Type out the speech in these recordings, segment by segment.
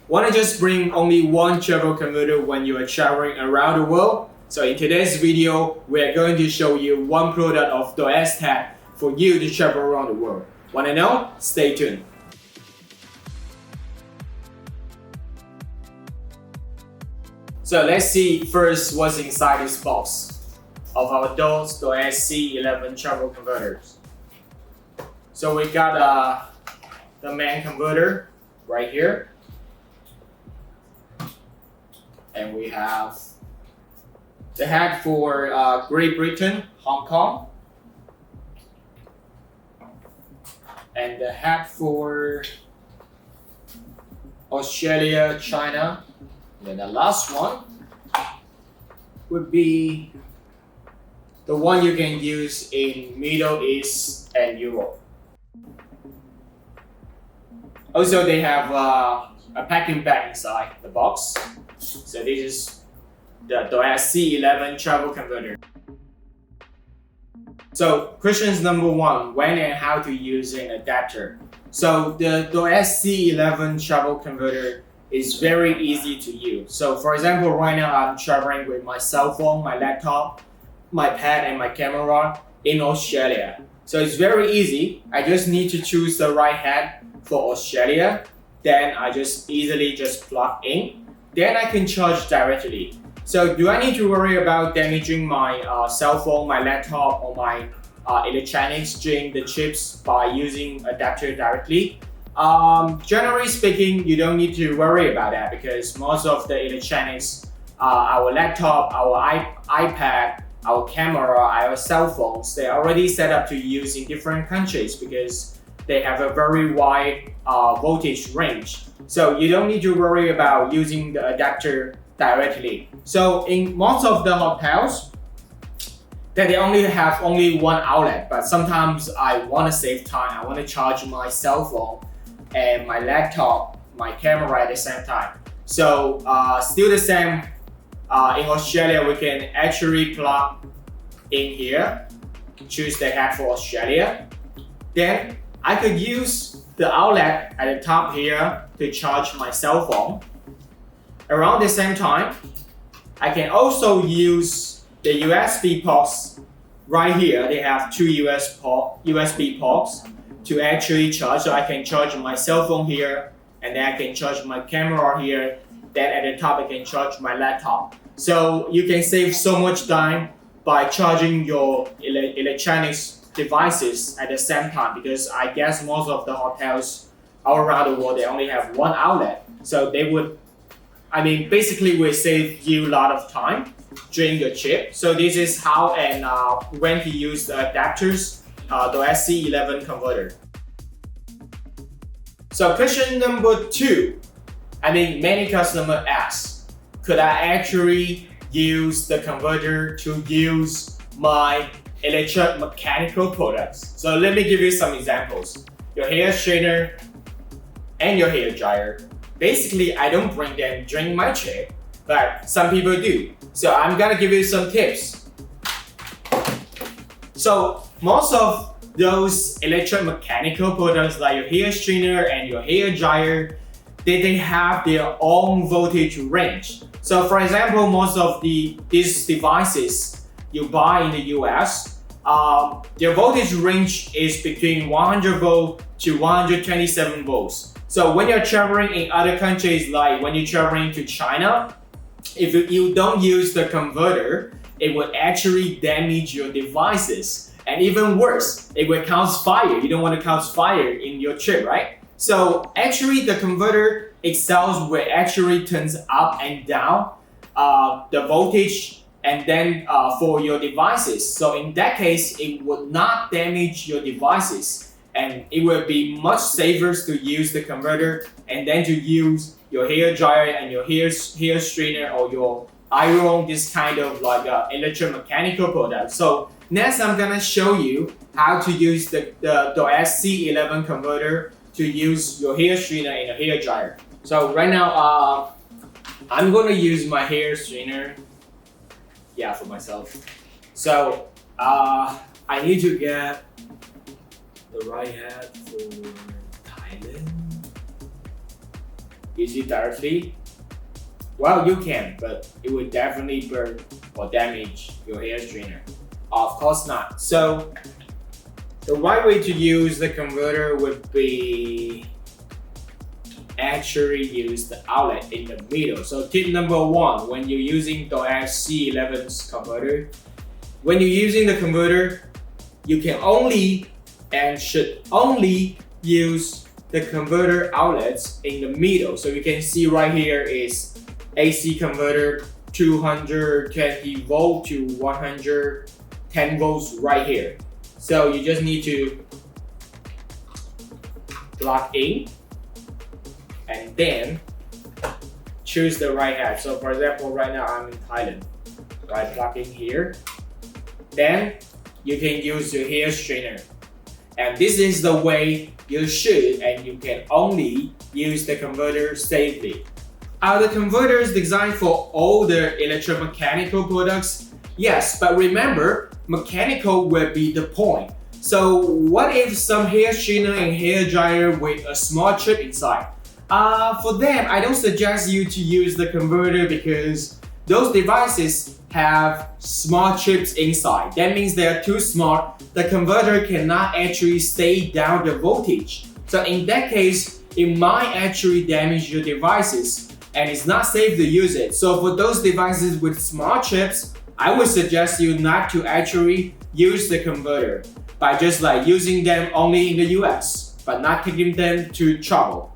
Want to just bring only one travel converter when you are traveling around the world? So in today's video, we are going to show you one product of DOACE Tech for you to travel around the world. Want to know? Stay tuned. So let's see first what's inside this box of our DOACE C11 travel converters. So we got the main converter right here. And we have the head for Great Britain, Hong Kong. And the head for Australia, China. And then the last one would be the one you can use in Middle East and Europe. Also, they have a packing bag inside the box. So this is the DOACE C11 travel converter. So questions number one, when and how to use an adapter. So the DOACE C11 travel converter is very easy to use. So for example, right now I'm traveling with my cell phone, my laptop, my pad and my camera in Australia. So it's very easy. I just need to choose the right head for Australia. Then I just easily plug in. Then I can charge directly. So do I need to worry about damaging my cell phone, my laptop or my electronics during the trips by using adapter directly? Generally speaking, you don't need to worry about that because most of the electronics, our laptop, our iPad, our camera, our cell phones, they're already set up to use in different countries because they have a very wide voltage range. So you don't need to worry about using the adapter directly. So in most of the hotels, they only have one outlet, but sometimes I want to save time. I want to charge my cell phone and my laptop, my camera at the same time. So still the same, in Australia, we can actually plug in here, choose the head for Australia. Then I could use the outlet at the top here to charge my cell phone. Around the same time, I can also use the USB ports right here. They have two USB ports to actually charge. So I can charge my cell phone here, and then I can charge my camera here. Then at the top, I can charge my laptop. So you can save so much time by charging your electronics devices at the same time, because I guess most of the hotels all around the world, they only have one outlet. So they would, basically will save you a lot of time during your trip. So this is how and when to use the adapters, DOACE C11 converter. So question number two, many customers ask, could I actually use the converter to use my electromechanical products? So let me give you some examples. Your hair straightener and your hair dryer. Basically, I don't bring them during my trip, but some people do. So I'm gonna give you some tips. So most of those electromechanical products like your hair straightener and your hair dryer, they have their own voltage range. So for example, most of these devices you buy in the US, their voltage range is between 100 volt to 127 volts. So when you're traveling in other countries, like when you're traveling to China, if you don't use the converter, it will actually damage your devices. And even worse, it will cause fire. You don't want to cause fire in your trip, right? So actually the converter itself will actually turns up and down the voltage and then for your devices. So in that case, it would not damage your devices. And it will be much safer to use the converter and then to use your hair dryer and your hair straightener or your iron, this kind of like electromechanical product. So next I'm gonna show you how to use the DOACE C11 converter to use your hair straightener and your hair dryer. So right now, I'm gonna use my hair straightener, for myself. So I need to get the right hat for Thailand. use it directly? Well, you can, but it will definitely burn or damage your hair straightener. Of course not. So the right way to use the converter would be actually use the outlet in the middle. So tip number one, when you're using DOACE C11's converter, when you're using the converter, you can only and should only use the converter outlets in the middle. So you can see right here is AC converter 220 volt to 110 volts right here. So you just need to plug in and then choose the right head. So for example, right now I'm in Thailand, right? Plug in here. Then you can use your hair straightener. And this is the way you should, and you can only use the converter safely. Are the converters designed for all the electromechanical products? Yes, but remember, mechanical will be the point. So what if some hair straightener and hair dryer with a small chip inside? For them, I don't suggest you to use the converter because those devices have small chips inside. That means they are too small. The converter cannot actually stay down the voltage. So in that case, it might actually damage your devices and it's not safe to use it. So for those devices with small chips, I would suggest you not to actually use the converter by just like using them only in the US, but not taking them to trouble.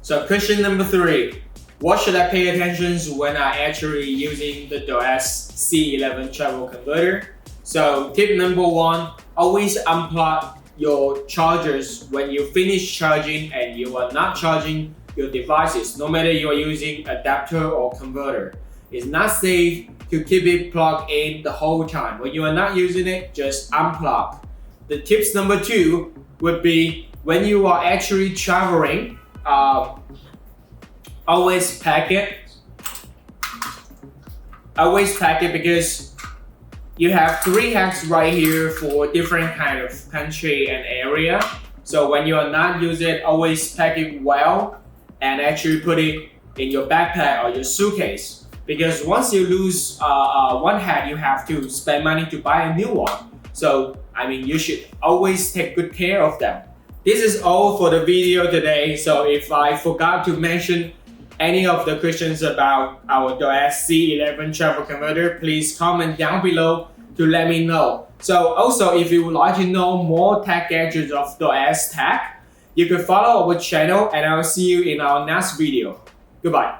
So question number 3, what should I pay attention when I actually using the DOACE C11 travel converter? So tip number 1, always unplug your chargers when you finish charging and you are not charging your devices, no matter you are using adapter or converter. It's not safe to keep it plugged in the whole time. When you are not using it, just unplug. The tips number 2 would be when you are actually traveling, always pack it. Always pack it because you have 3 hacks right here for different kind of country and area. So when you are not using it, always pack it well and actually put it in your backpack or your suitcase. Because once you lose one hack, you have to spend money to buy a new one. So you should always take good care of them. This is all for the video today. So if I forgot to mention any of the questions about our DOACE C11 travel converter, please comment down below to let me know. So also, if you would like to know more tech gadgets of DOACE Tech, you can follow our channel and I will see you in our next video. Goodbye.